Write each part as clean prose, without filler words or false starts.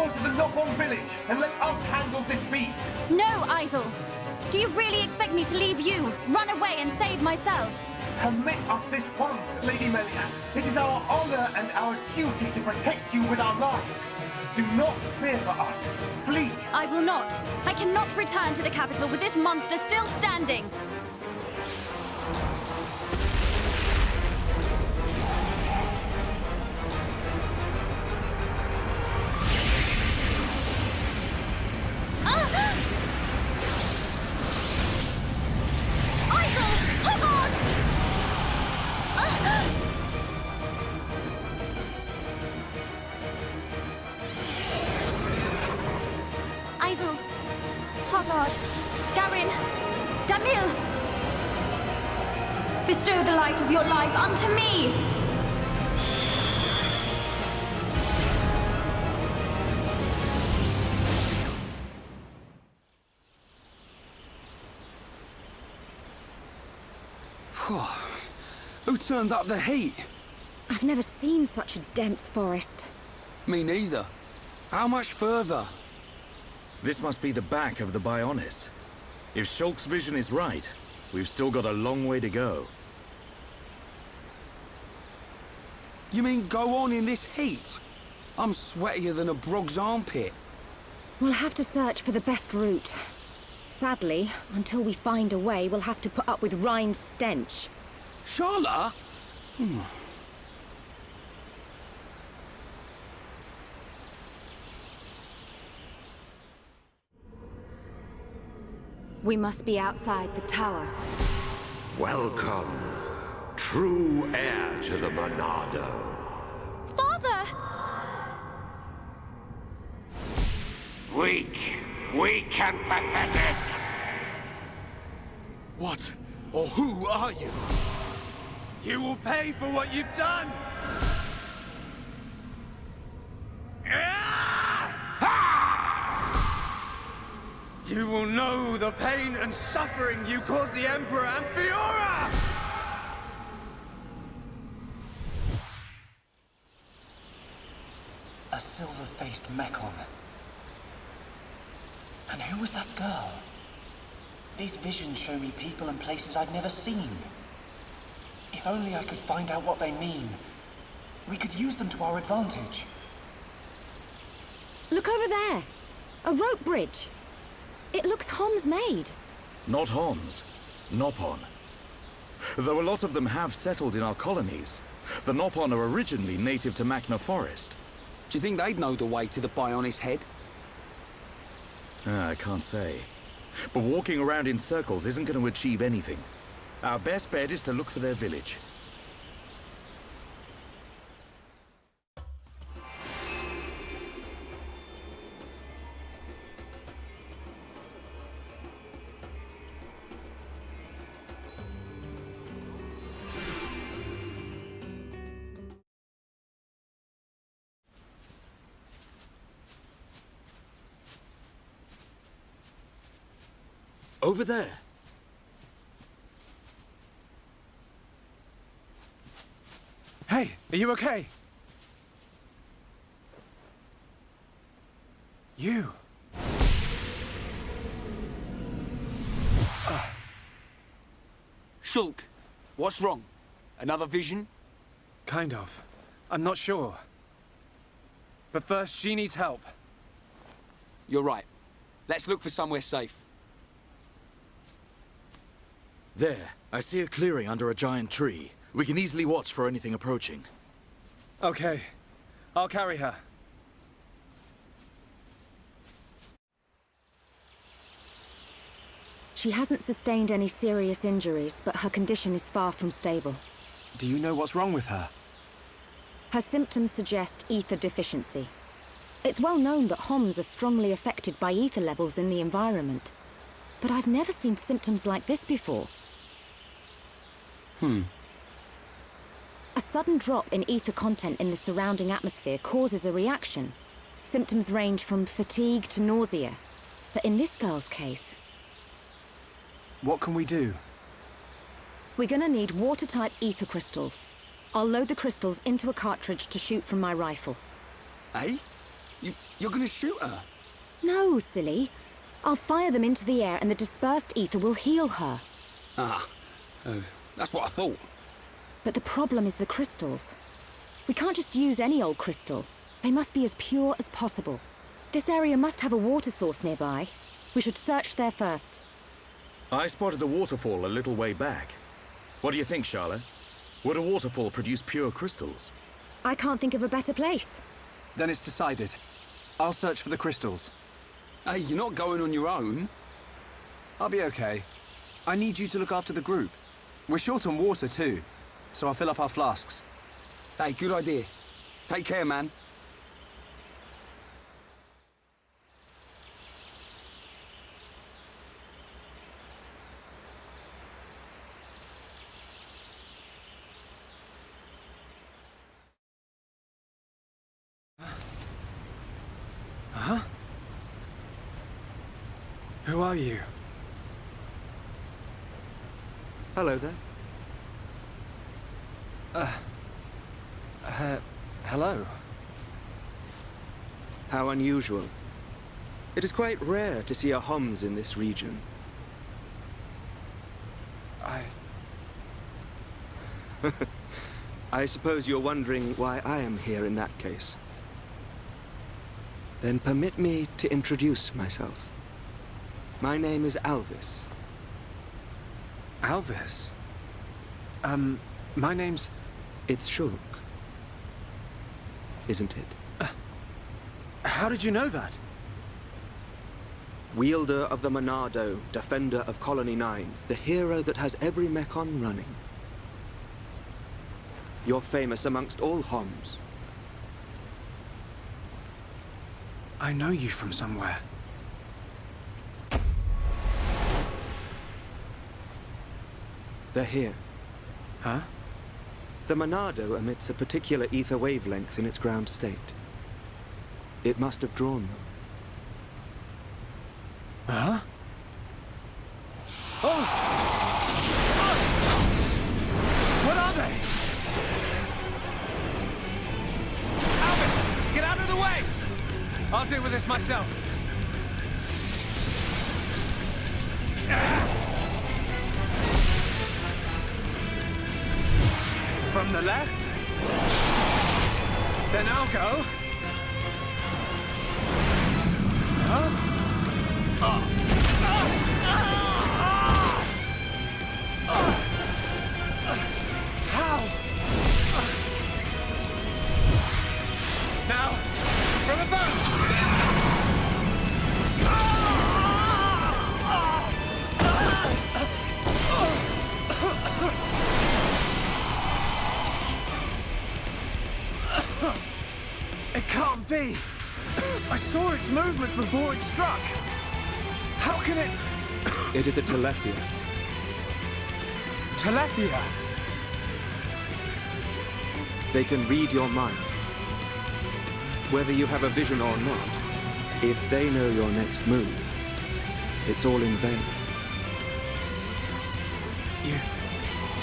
return to the Nopon village and let us handle this beast. No, Isel! Do you really expect me to leave you, run away and save myself? Permit us this once, Lady Melia. It is our honor and our duty to protect you with our lives. Do not fear for us. Flee. I will not. I cannot return to the capital with this monster still standing. Bestow the light of your life unto me! Who turned up the heat? I've never seen such a dense forest. Me neither. How much further? This must be the back of the Bionis. If Shulk's vision is right, we've still got a long way to go. You mean go on in this heat? I'm sweatier than a brog's armpit. We'll have to search for the best route. Sadly, until we find a way, we'll have to put up with Rhine's stench. Charlotte? We must be outside the tower. Welcome, true heir to the Monado. Father! Weak and pathetic. What or who are you? You will pay for what you've done! You will know the pain and suffering you caused the Emperor and Fiora! A silver-faced Mechon. And who was that girl? These visions show me people and places I've never seen. If only I could find out what they mean. We could use them to our advantage. Look over there! A rope bridge! It looks Homs-made. Not Homs. Nopon. Though a lot of them have settled in our colonies, the Nopon are originally native to Makna Forest. Do you think they'd know the way to the Bionis head? I can't say. But walking around in circles isn't going to achieve anything. Our best bet is to look for their village. Over there. Hey, are you okay? You. Shulk, what's wrong? Another vision? Kind of. I'm not sure. But first, she needs help. You're right. Let's look for somewhere safe. There. I see a clearing under a giant tree. We can easily watch for anything approaching. Okay. I'll carry her. She hasn't sustained any serious injuries, but her condition is far from stable. Do you know what's wrong with her? Her symptoms suggest ether deficiency. It's well known that Homs are strongly affected by ether levels in the environment. But I've never seen symptoms like this before. A sudden drop in ether content in the surrounding atmosphere causes a reaction. Symptoms range from fatigue to nausea. But in this girl's case... What can we do? We're gonna need water-type ether crystals. I'll load the crystals into a cartridge to shoot from my rifle. Eh? You're gonna shoot her? No, silly. I'll fire them into the air and the dispersed ether will heal her. That's what I thought. But the problem is the crystals. We can't just use any old crystal. They must be as pure as possible. This area must have a water source nearby. We should search there first. I spotted a waterfall a little way back. What do you think, Charlotte? Would a waterfall produce pure crystals? I can't think of a better place. Then it's decided. I'll search for the crystals. Hey, you're not going on your own. I'll be okay. I need you to look after the group. We're short on water too, so I'll fill up our flasks. Hey, good idea. Take care, man. Huh? Who are you? Hello there. Hello. How unusual. It is quite rare to see a Homs in this region. I suppose you're wondering why I am here in that case. Then permit me to introduce myself. My name is Alvis. Alvis? My name's... It's Shulk. Isn't it? How did you know that? Wielder of the Monado, defender of Colony 9, the hero that has every mechon running. You're famous amongst all Homs. I know you from somewhere. They're here. Huh? The Monado emits a particular ether wavelength in its ground state. It must have drawn them. Huh? Oh! What are they? Albert, get out of the way! I'll deal with this myself. From the left? Then I'll go. Huh? How? Now, from above! It can't be! I saw its movements before it struck! How can it... It is a Telethia. Telethia? They can read your mind. Whether you have a vision or not, if they know your next move, it's all in vain.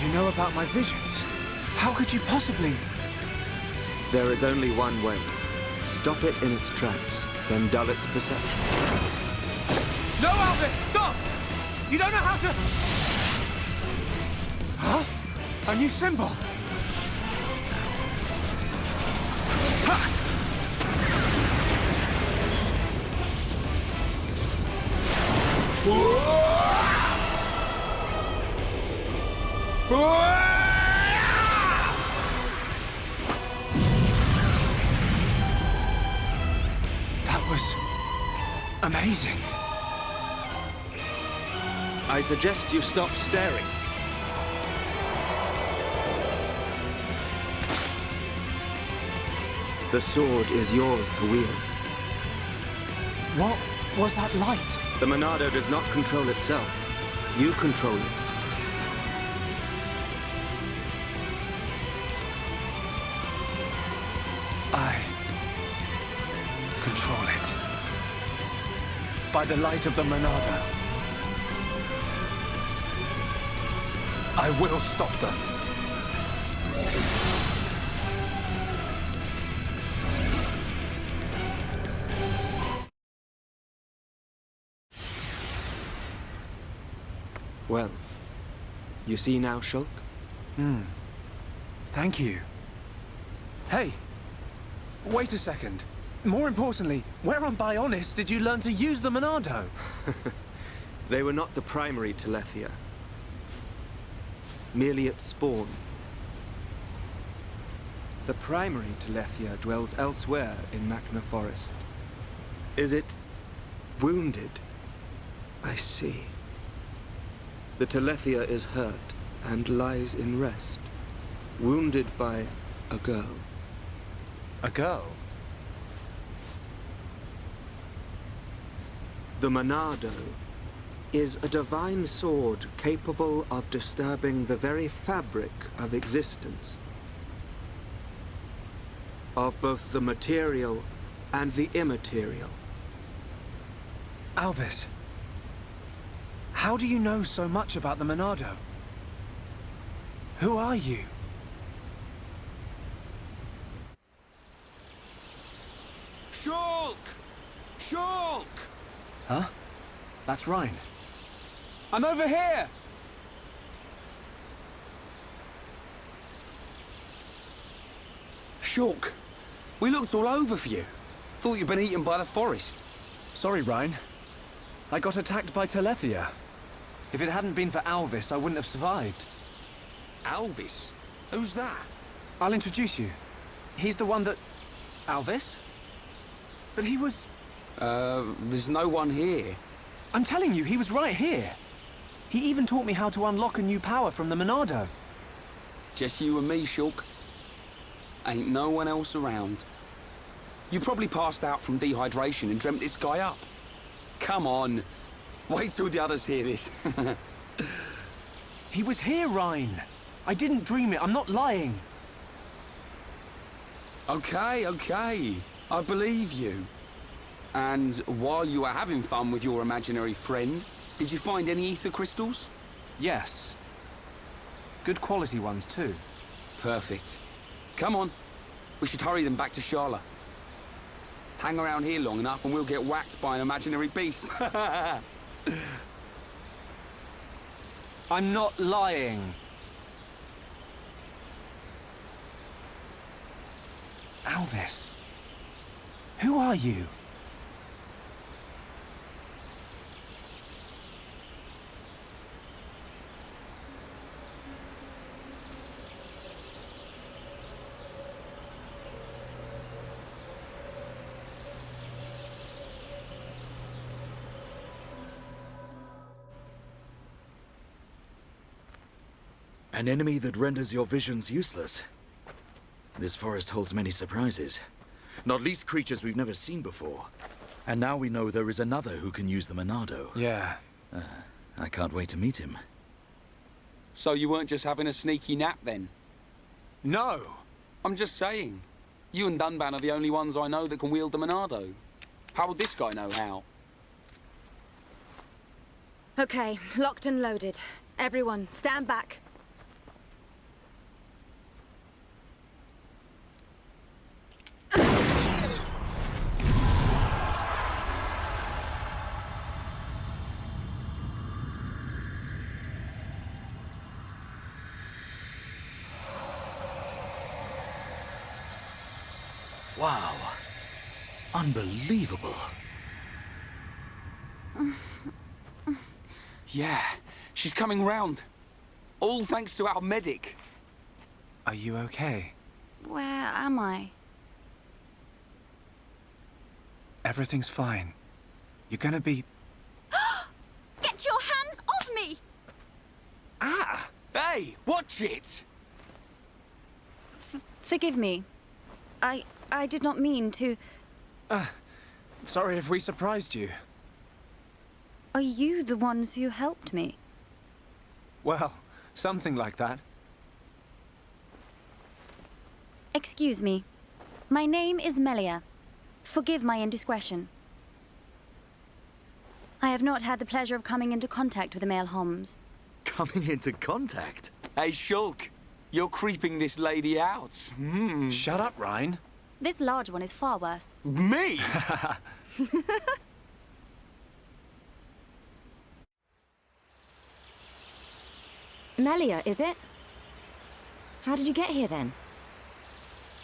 You know about my visions? How could you possibly... There is only one way. Stop it in its tracks, then dull its perception. No, Albert! Stop! You don't know how to... Huh? A new symbol? Ha! That was... amazing. I suggest you stop staring. The sword is yours to wield. What was that light? The Monado does not control itself. You control it. I control it. By the light of the Monado. I will stop them. Well, you see now, Shulk? Thank you. Hey, wait a second. More importantly, where on Bionis did you learn to use the Monado? They were not the primary Telethia. Merely its spawn. The primary Telethia dwells elsewhere in Makna Forest. Is it wounded? I see. The Telethia is hurt and lies in rest, wounded by a girl. A girl? The Monado is a divine sword capable of disturbing the very fabric of existence. Of both the material and the immaterial. Alvis, how do you know so much about the Monado? Who are you? Shulk! Shulk! Huh? That's Ryan. I'm over here! Shulk, we looked all over for you. Thought you'd been eaten by the forest. Sorry, Ryan. I got attacked by Telethia. If it hadn't been for Alvis, I wouldn't have survived. Alvis? Who's that? I'll introduce you. He's the one that... Alvis? But he was... There's no one here. I'm telling you, he was right here. He even taught me how to unlock a new power from the Monado. Just you and me, Shulk. Ain't no one else around. You probably passed out from dehydration and dreamt this guy up. Come on. Wait till the others hear this. He was here, Ryan. I didn't dream it. I'm not lying. Okay. I believe you. And while you were having fun with your imaginary friend, did you find any ether crystals? Yes. Good quality ones, too. Perfect. Come on. We should hurry them back to Sharla. Hang around here long enough and we'll get whacked by an imaginary beast. I'm not lying. Alvis. Who are you? An enemy that renders your visions useless. This forest holds many surprises. Not least creatures we've never seen before. And now we know there is another who can use the Monado. Yeah. I can't wait to meet him. So you weren't just having a sneaky nap then? No. I'm just saying. You and Dunban are the only ones I know that can wield the Monado. How would this guy know how? Okay, locked and loaded. Everyone, stand back. Wow. Unbelievable. Yeah, she's coming round. All thanks to our medic. Are you okay? Where am I? Everything's fine. You're gonna be... Get your hands off me! Ah! Hey, watch it! Forgive me. I did not mean to... Sorry if we surprised you. Are you the ones who helped me? Well, something like that. Excuse me. My name is Melia. Forgive my indiscretion. I have not had the pleasure of coming into contact with the male Homs. Coming into contact? Hey, Shulk, you're creeping this lady out. Shut up, Ryan. This large one is far worse. Me? Melia, is it? How did you get here, then?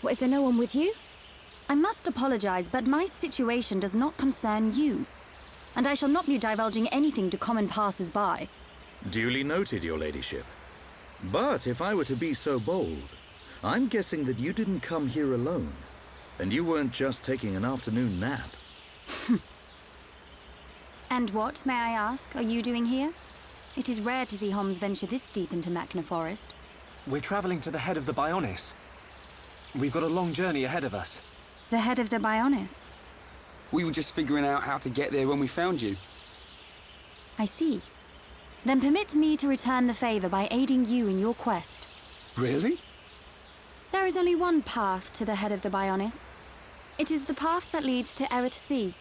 What, is there no one with you? I must apologize, but my situation does not concern you. And I shall not be divulging anything to common passers-by. Duly noted, your ladyship. But if I were to be so bold, I'm guessing that you didn't come here alone. And you weren't just taking an afternoon nap. And what, may I ask, are you doing here? It is rare to see Homs venture this deep into Makna Forest. We're traveling to the head of the Bionis. We've got a long journey ahead of us. The head of the Bionis? We were just figuring out how to get there when we found you. I see. Then permit me to return the favor by aiding you in your quest. Really? There is only one path to the head of the Bionis. It is the path that leads to Erith Sea.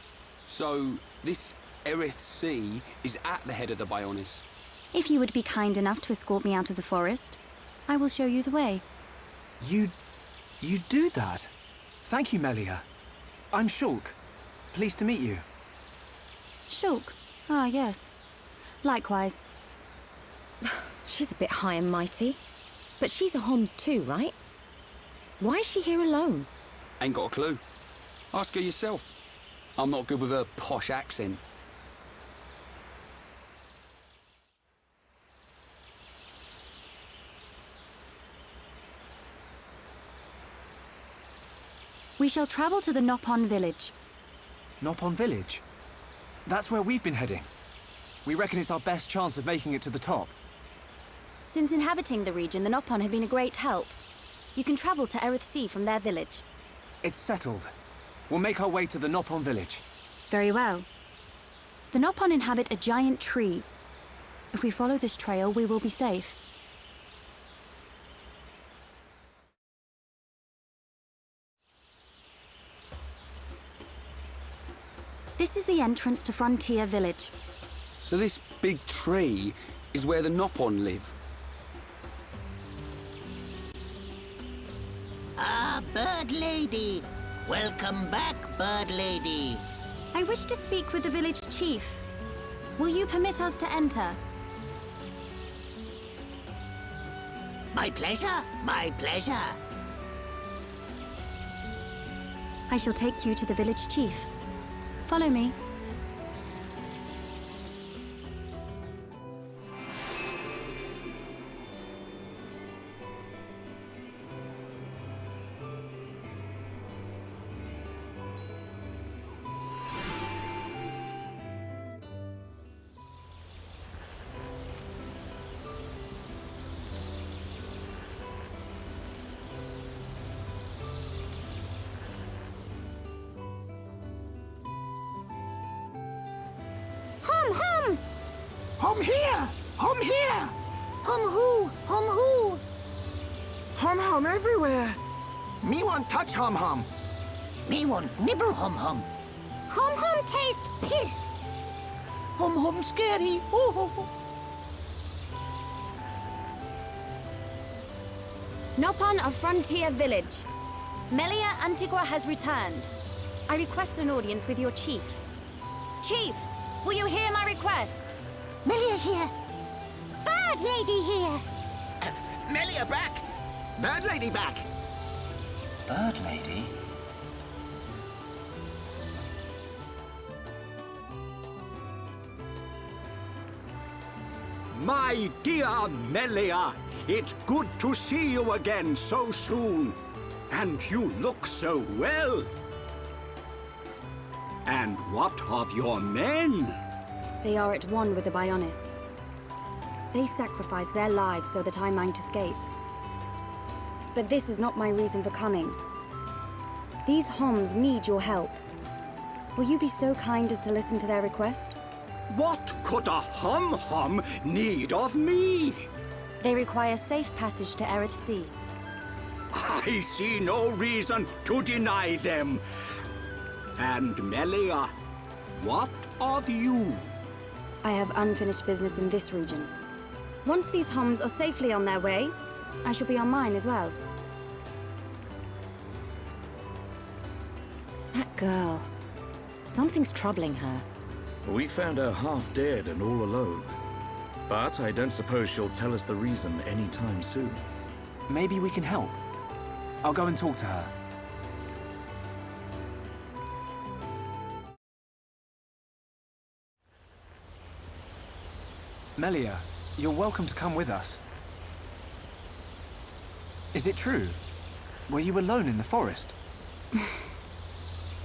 So, this Erith Sea is at the head of the Bionis. If you would be kind enough to escort me out of the forest, I will show you the way. You do that? Thank you, Melia. I'm Shulk. Pleased to meet you. Shulk? Ah, yes. Likewise. She's a bit high and mighty. But she's a Homs too, right? Why is she here alone? Ain't got a clue. Ask her yourself. I'm not good with her posh accent. We shall travel to the Nopon village. Nopon village? That's where we've been heading. We reckon it's our best chance of making it to the top. Since inhabiting the region, the Nopon have been a great help. You can travel to Erith Sea from their village. It's settled. We'll make our way to the Nopon village. Very well. The Nopon inhabit a giant tree. If we follow this trail, we will be safe. This is the entrance to Frontier Village. So this big tree is where the Nopon live. Ah, Bird Lady! Welcome back, Bird Lady! I wish to speak with the village chief. Will you permit us to enter? My pleasure, my pleasure. I shall take you to the village chief. Follow me. Hom here! Hom here! Hom who? Hom who? Hom everywhere! Me want touch Hom. Me want nibble Hom. Hom taste pih! Hom scary! Oh. Nopon of Frontier Village. Melia Antigua has returned. I request an audience with your chief. Chief, will you hear my request? Melia here! Bird Lady here! Melia back! Bird Lady back! Bird Lady? My dear Melia, it's good to see you again so soon. And you look so well. And what of your men? They are at one with the Bionis. They sacrificed their lives so that I might escape. But this is not my reason for coming. These Homs need your help. Will you be so kind as to listen to their request? What could a Hom need of me? They require safe passage to Erith Sea. I see no reason to deny them. And Melia, what of you? I have unfinished business in this region. Once these Homs are safely on their way, I shall be on mine as well. That girl. Something's troubling her. We found her half dead and all alone. But I don't suppose she'll tell us the reason anytime soon. Maybe we can help. I'll go and talk to her. Melia, you're welcome to come with us. Is it true? Were you alone in the forest?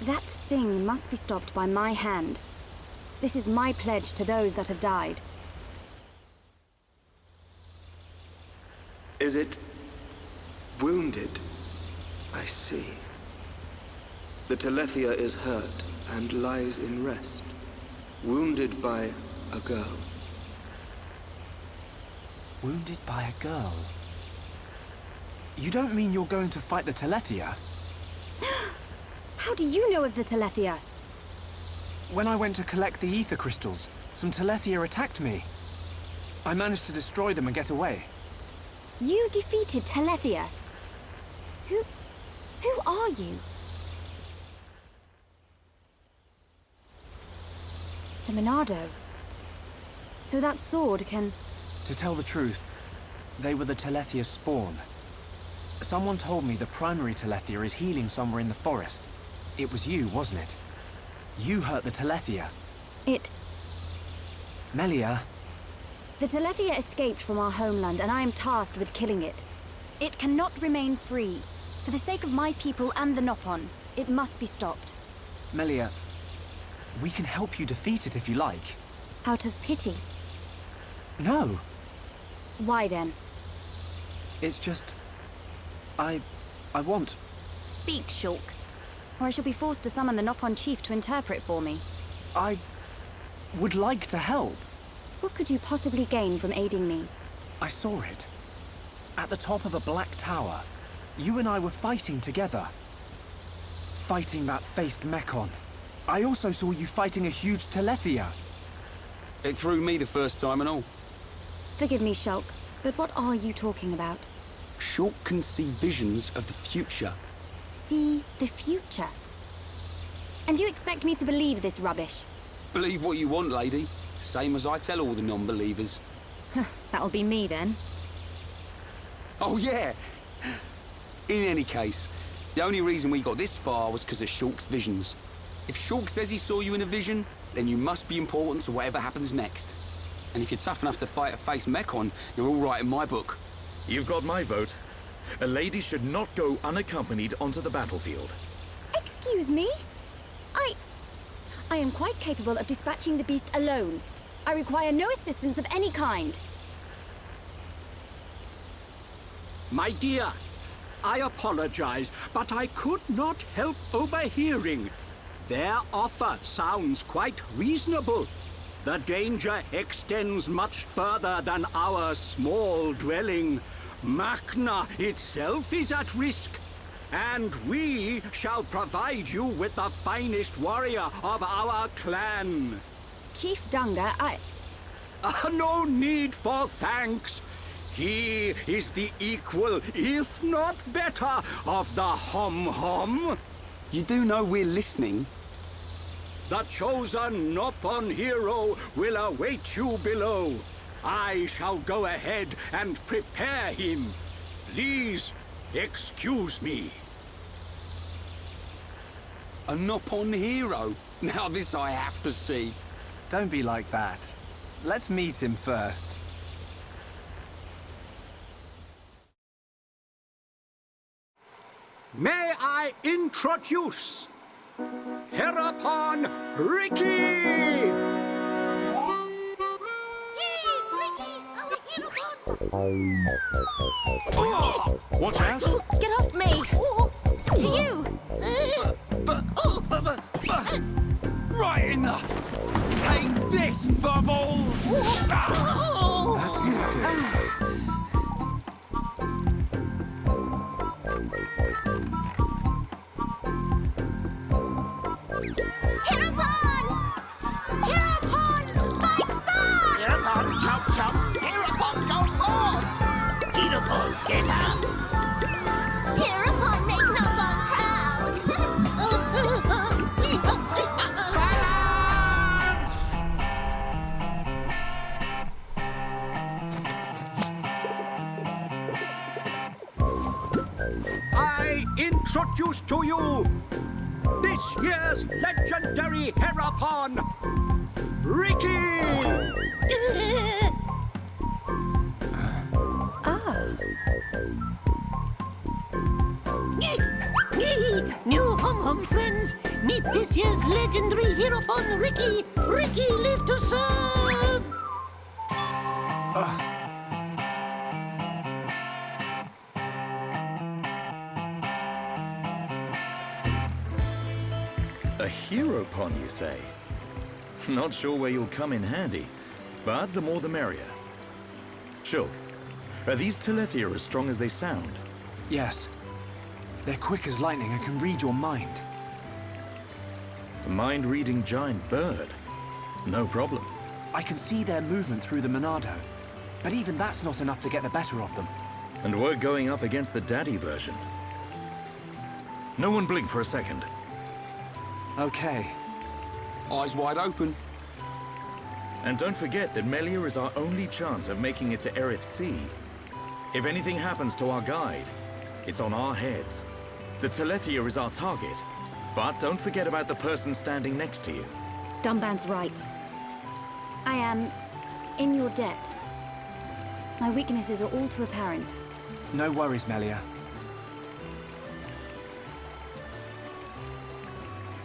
That thing must be stopped by my hand. This is my pledge to those that have died. Is it wounded? I see. The Telethia is hurt and lies in rest, wounded by a girl. Wounded by a girl? You don't mean you're going to fight the Telethia? How do you know of the Telethia? When I went to collect the ether crystals, some Telethia attacked me. I managed to destroy them and get away. You defeated Telethia? Who are you? The Monado. So that sword can... To tell the truth, they were the Telethia spawn. Someone told me the primary Telethia is healing somewhere in the forest. It was you, wasn't it? You hurt the Telethia. Melia. The Telethia escaped from our homeland, and I am tasked with killing it. It cannot remain free. For the sake of my people and the Nopon, it must be stopped. Melia, we can help you defeat it if you like. Out of pity? No. Why then? It's just... I want... Speak, Shulk, or I shall be forced to summon the Nopon chief to interpret for me. I would like to help. What could you possibly gain from aiding me? I saw it. At the top of a black tower, you and I were fighting together. Fighting that faced Mekon. I also saw you fighting a huge Telethia. It threw me the first time and all. Forgive me, Shulk, but what are you talking about? Shulk can see visions of the future. See the future? And you expect me to believe this rubbish? Believe what you want, lady. Same as I tell all the non-believers. That'll be me, then. Oh, yeah! In any case, the only reason we got this far was because of Shulk's visions. If Shulk says he saw you in a vision, then you must be important to whatever happens next. And if you're tough enough to fight a face Mekon, you're all right in my book. You've got my vote. A lady should not go unaccompanied onto the battlefield. Excuse me? I am quite capable of dispatching the beast alone. I require no assistance of any kind. My dear, I apologize, but I could not help overhearing. Their offer sounds quite reasonable. The danger extends much further than our small dwelling. Makna itself is at risk. And we shall provide you with the finest warrior of our clan. Chief Dunga, No need for thanks. He is the equal, if not better, of the Hom-Hom. You do know we're listening? The chosen Nopon hero will await you below. I shall go ahead and prepare him. Please, excuse me. A Nopon hero? Now this I have to see. Don't be like that. Let's meet him first. May I introduce Hereupon Ricky! Watch out! get off me! To you! Right in the... Take this, Bubble! That's not good. Hereupon! Fight back! Hereupon, chop chop. Hereupon, go forth. Hereupon, get up. Hereupon, make Nopon proud! Silence! I introduce to you this year's legendary Herapon, Ricky! New hum-hum friends, meet this year's legendary Herapon, Ricky! Ricky, live to serve! A Herapon, you say? Not sure where you'll come in handy, but the more the merrier. Shulk, are these Telethia as strong as they sound? Yes. They're quick as lightning and can read your mind. A mind-reading giant bird? No problem. I can see their movement through the Monado, but even that's not enough to get the better of them. And we're going up against the daddy version. No one blink for a second. Okay. Eyes wide open. And don't forget that Melia is our only chance of making it to Erith Sea. If anything happens to our guide, it's on our heads. The Telethia is our target, but don't forget about the person standing next to you. Dunban's right. I am in your debt. My weaknesses are all too apparent. No worries, Melia.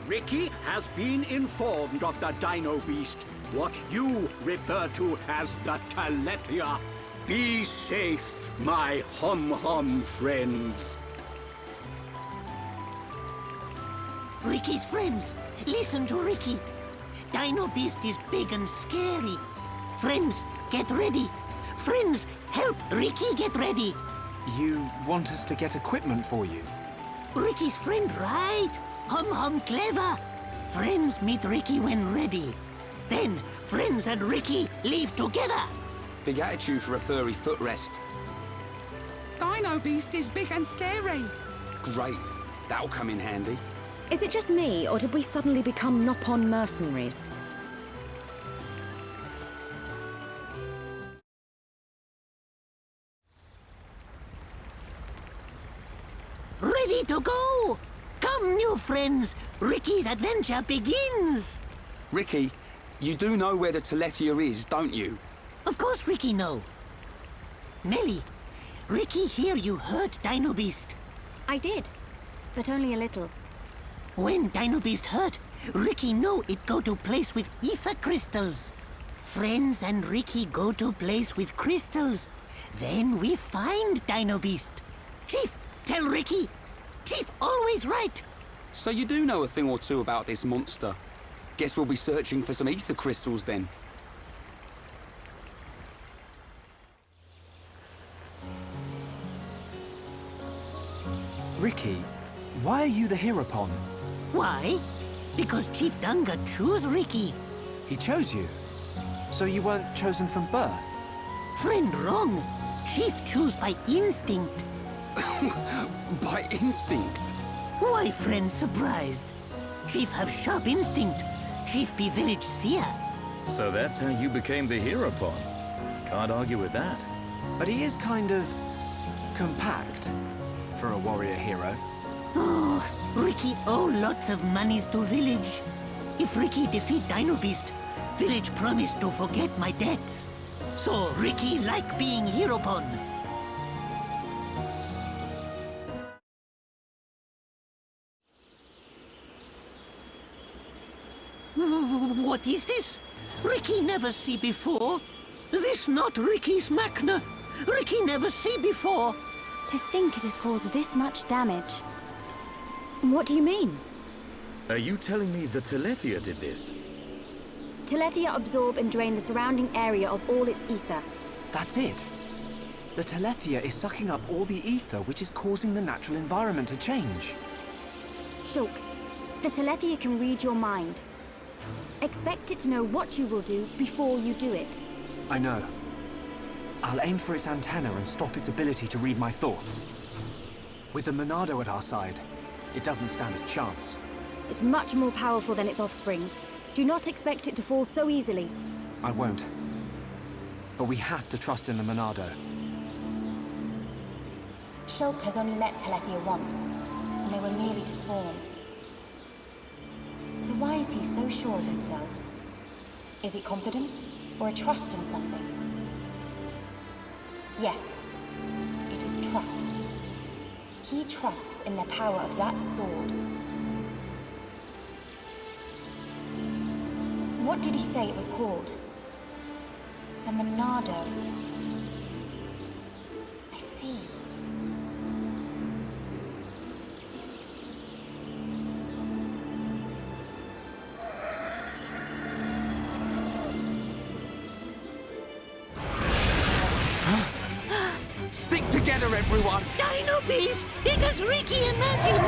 Ricky has been informed of the Dino Beast, what you refer to as the Telethia. Be safe, my hum-hum friends. Ricky's friends, listen to Ricky. Dino Beast is big and scary. Friends, get ready. Friends, help Ricky get ready. You want us to get equipment for you? Ricky's friend, right? Hum-hum clever. Friends meet Ricky when ready. Then, friends and Ricky leave together. Big attitude for a furry footrest. Dino Beast is big and scary. Great. That'll come in handy. Is it just me, or did we suddenly become Nopon mercenaries? Ready to go! Come, new friends! Ricky's adventure begins! Ricky, you do know where the Telethia is, don't you? Of course Ricky know. Nelly, Ricky hear you hurt Dino Beast. I did, but only a little. When Dino Beast hurt, Ricky know it go to place with ether crystals. Friends and Ricky go to place with crystals. Then we find Dino Beast. Chief, tell Ricky. Chief always right. So you do know a thing or two about this monster. Guess we'll be searching for some ether crystals then. Ricky, why are you the Herapon? Why? Because Chief Dunga choose Ricky. He chose you? So you weren't chosen from birth? Friend, wrong. Chief choose by instinct. By instinct? Why, friend, surprised? Chief have sharp instinct. Chief be village seer. So that's how you became the Herapon. Can't argue with that. But he is kind of compact for a warrior hero. Oh, Ricky owe lots of monies to village. If Ricky defeat Dino Beast, village promise to forget my debts. So Ricky like being Herapon. What is this? Ricky never see before. This not Ricky's Makna. Ricky never see before. To think it has caused this much damage. What do you mean? Are you telling me the Telethia did this? Telethia absorb and drain the surrounding area of all its ether. That's it. The Telethia is sucking up all the ether, which is causing the natural environment to change. Shulk, the Telethia can read your mind. Expect it to know what you will do before you do it. I know. I'll aim for its antenna and stop its ability to read my thoughts. With the Monado at our side, it doesn't stand a chance. It's much more powerful than its offspring. Do not expect it to fall so easily. I won't. But we have to trust in the Monado. Shulk has only met Telethia once, and they were merely the spawn. So why is he so sure of himself? Is it confidence, or a trust in something? Yes, it is trust. He trusts in the power of that sword. What did he say it was called? The Monado. I see. Stick together, everyone! Dino Beast, big as Ricky imagined!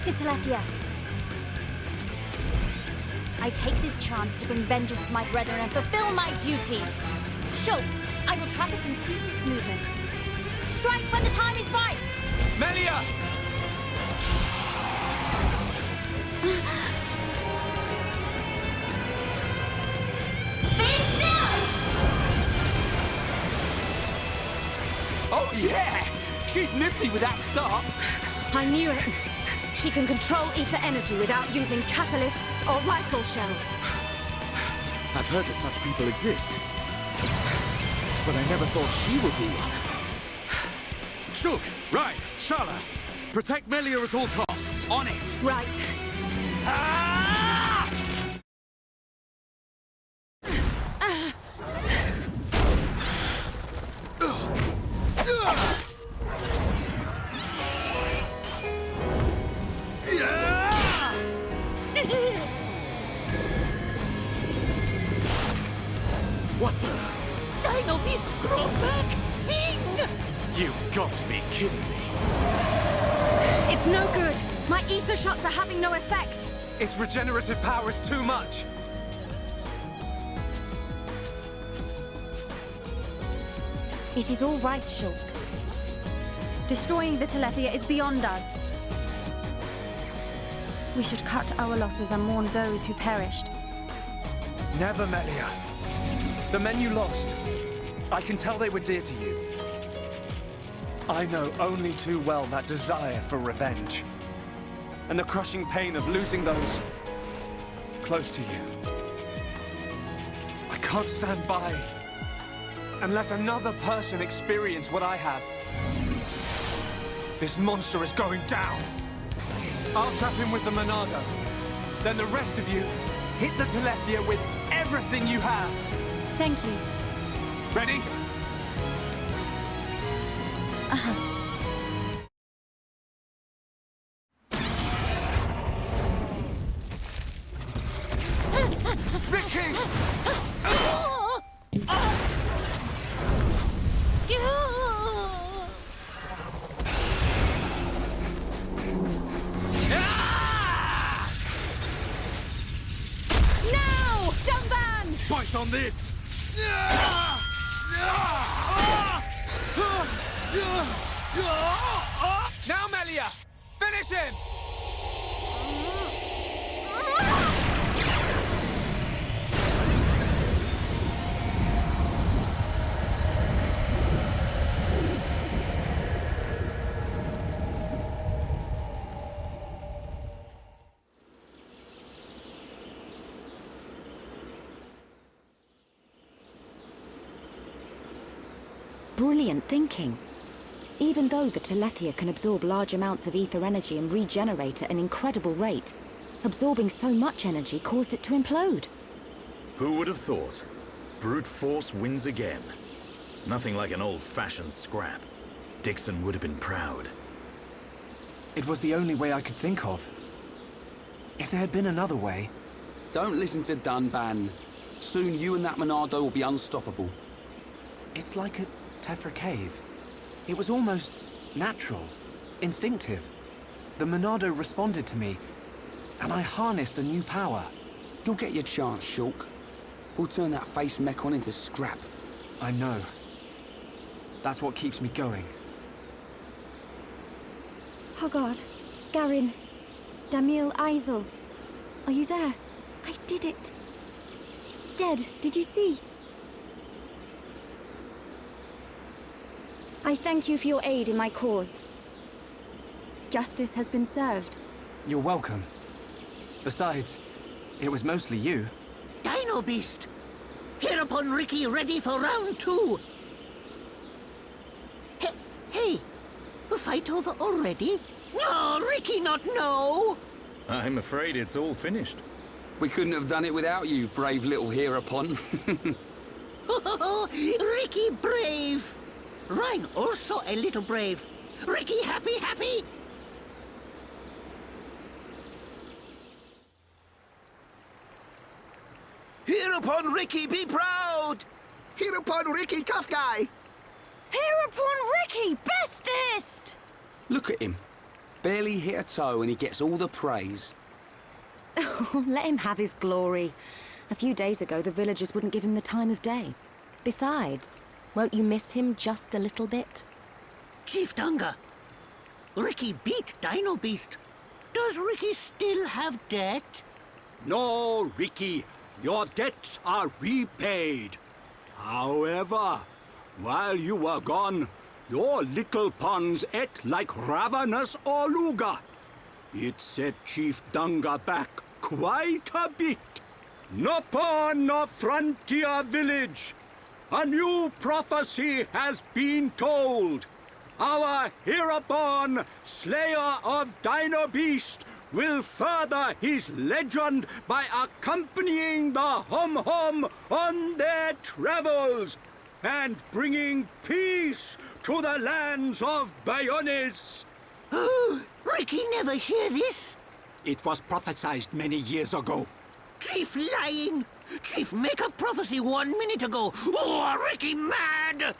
The Telethia. I take this chance to bring vengeance to my brethren and fulfill my duty. Shulk, I will trap it and cease its movement. Strike when the time is right! Melia! Be still! Oh, yeah! She's nifty with that start. I knew it. She can control ether energy without using catalysts or rifle shells. I've heard that such people exist. But I never thought she would be one. Shulk! Right, Shala! Protect Melia at all costs. On it! Right. What the? Dino Beast grow back thing! You've got to be kidding me. It's no good. My ether shots are having no effect. Its regenerative power is too much. It is all right, Shulk. Destroying the Telethia is beyond us. We should cut our losses and mourn those who perished. Never, Melia. The men you lost, I can tell they were dear to you. I know only too well that desire for revenge. And the crushing pain of losing those close to you. I can't stand by and let another person experience what I have. This monster is going down. I'll trap him with the Monado. Then the rest of you, hit the Telethia with everything you have. Thank you. Ready? Ricky! Now! Dumban! Bite on this! Now, Melia! Finish him! Brilliant thinking. Even though the Telethia can absorb large amounts of ether energy and regenerate at an incredible rate, absorbing so much energy caused it to implode. Who would have thought? Brute force wins again. Nothing like an old-fashioned scrap. Dixon would have been proud. It was the only way I could think of. If there had been another way... Don't listen to Dunban. Soon you and that Monado will be unstoppable. It's like a Tefra cave. It was almost natural, instinctive. The Monado responded to me, and I harnessed a new power. You'll get your chance, Shulk. We'll turn that face mech-on into scrap. I know. That's what keeps me going. Hogard, Garin, Damil Isel. Are you there? I did it. It's dead. Did you see? I thank you for your aid in my cause. Justice has been served. You're welcome. Besides, it was mostly you. Dino Beast! Hereupon Ricky ready for round 2. Hey, fight over already? No, Ricky not no! I'm afraid it's all finished. We couldn't have done it without you, brave little hereupon. Ricky brave! Rhine also a little brave. Ricky happy? Hereupon Ricky, be proud! Hereupon Ricky, tough guy! Hereupon Ricky, bestest! Look at him. Barely hit a toe and he gets all the praise. Let him have his glory. A few days ago, the villagers wouldn't give him the time of day. Besides, won't you miss him just a little bit? Chief Dunga, Ricky beat Dino Beast. Does Ricky still have debt? No, Ricky. Your debts are repaid. However, while you were gone, your little pons ate like ravenous Oluga. It set Chief Dunga back quite a bit. Nopons Frontier Village. A new prophecy has been told. Our hereupon slayer of Dino Beast will further his legend by accompanying the Hom on their travels and bringing peace to the lands of Bayonis. Ricky never hear this? It was prophesied many years ago. Chief lying! Chief make a prophecy 1 minute ago! Oh, Ricky mad!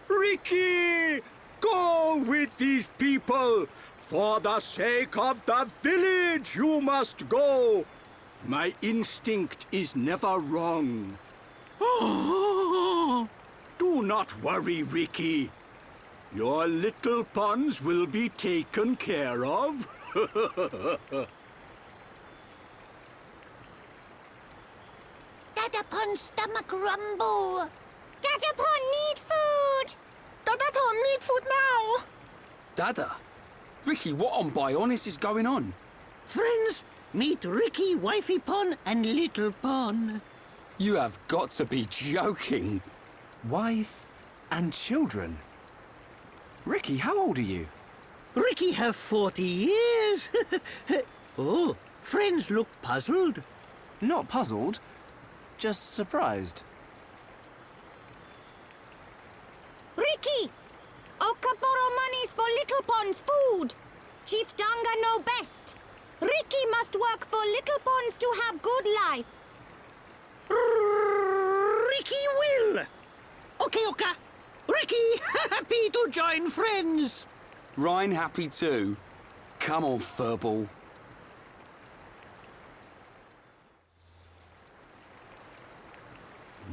Ricky! Go with these people! For the sake of the village, you must go! My instinct is never wrong. Do not worry, Ricky. Your little pons will be taken care of. Dadapon stomach rumble! Dadapon need food! Dadapon need food now! Dada? Ricky, what on Bayonis is going on? Friends, meet Ricky, Wifey Pon, and Little Pon. You have got to be joking. Wife and children? Ricky, how old are you? Ricky have 40 years. Oh, friends look puzzled. Not puzzled, just surprised. Ricky! Okaporo monies for Little Pond's food! Chief Dunga know best! Ricky must work for Little Ponds to have good life! Ricky will! Okay, Oka. Ricky, happy to join friends! Rhine happy too. Come on, furball.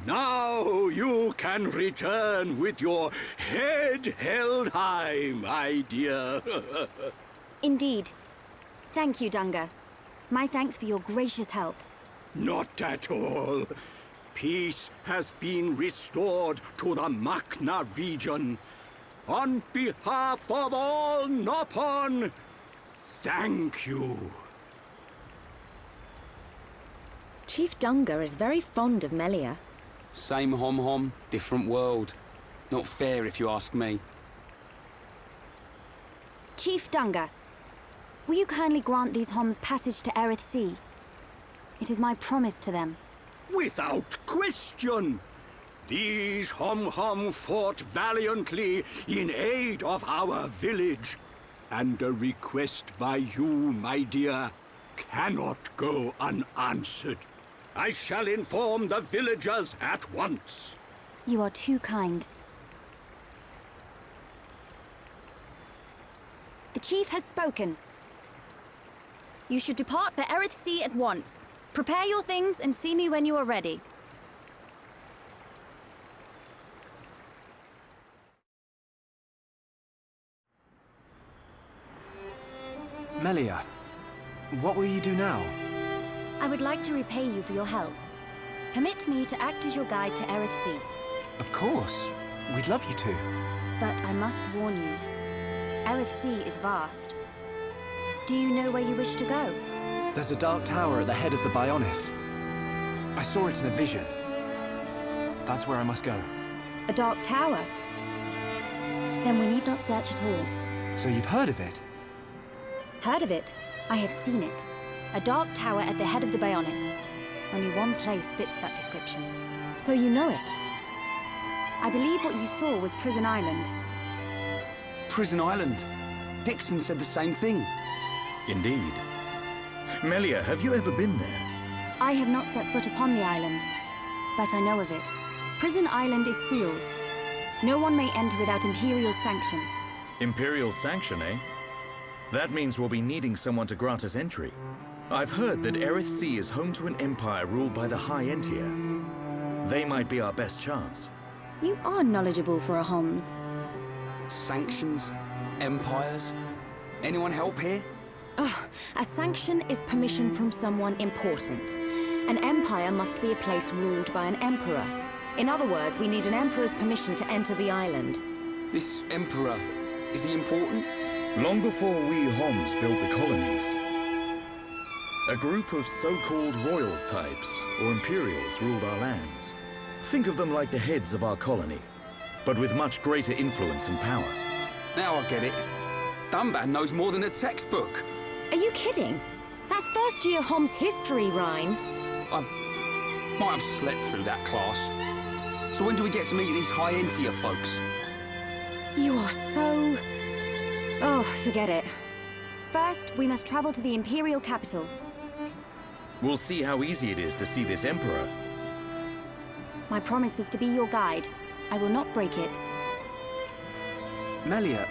Now you can return with your head held high, my dear. Indeed. Thank you, Dunga. My thanks for your gracious help. Not at all. Peace has been restored to the Makna region. On behalf of all Nopon, thank you. Chief Dunga is very fond of Melia. Same Hom, different world. Not fair if you ask me. Chief Dunga, will you kindly grant these Homs passage to Erith Sea? It is my promise to them. Without question. These Hom fought valiantly in aid of our village. And a request by you, my dear, cannot go unanswered. I shall inform the villagers at once. You are too kind. The chief has spoken. You should depart for Erith Sea at once. Prepare your things and see me when you are ready. Melia, what will you do now? I would like to repay you for your help. Permit me to act as your guide to Erith Sea. Of course. we'd love you to. But I must warn you, Aerith Sea is vast. Do you know where you wish to go? There's a dark tower at the head of the Bionis. I saw it in a vision. That's where I must go. A dark tower? Then we need not search at all. So you've heard of it? Heard of it? I have seen it. A dark tower at the head of the Bionis. Only one place fits that description. So you know it? I believe what you saw was Prison Island. Prison Island? Dixon said the same thing. Indeed. Melia, have you ever been there? I have not set foot upon the island, but I know of it. Prison Island is sealed. No one may enter without Imperial sanction. Imperial sanction, eh? That means we'll be needing someone to grant us entry. I've heard that Aerith Sea is home to an empire ruled by the High Entier. They might be our best chance. You are knowledgeable for a Homs. Sanctions? Empires? Anyone help here? A sanction is permission from someone important. An empire must be a place ruled by an emperor. In other words, we need an emperor's permission to enter the island. This emperor, is he important? Long before we Homs built the colonies, a group of so-called royal types, or Imperials, ruled our lands. Think of them like the heads of our colony, but with much greater influence and power. Now I get it. Dunban knows more than a textbook. Are you kidding? That's first year Homs history, Ryan. I might have slept through that class. So when do we get to meet these High Entier folks? You are so... Oh, forget it. First, we must travel to the Imperial capital. We'll see how easy it is to see this Emperor. My promise was to be your guide. I will not break it. Melia,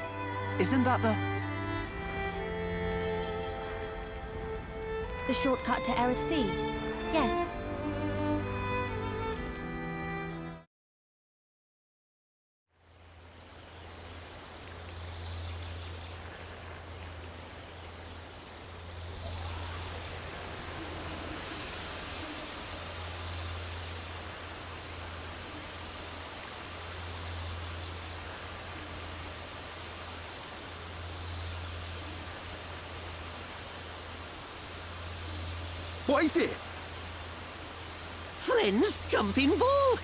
isn't that The shortcut to Aerith Sea? Yes. What is it? Friends, jumping ball.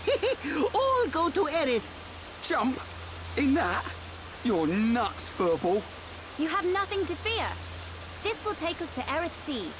All go to Aerith. Jump? In that? You're nuts, Furball. You have nothing to fear. This will take us to Aerith Sea,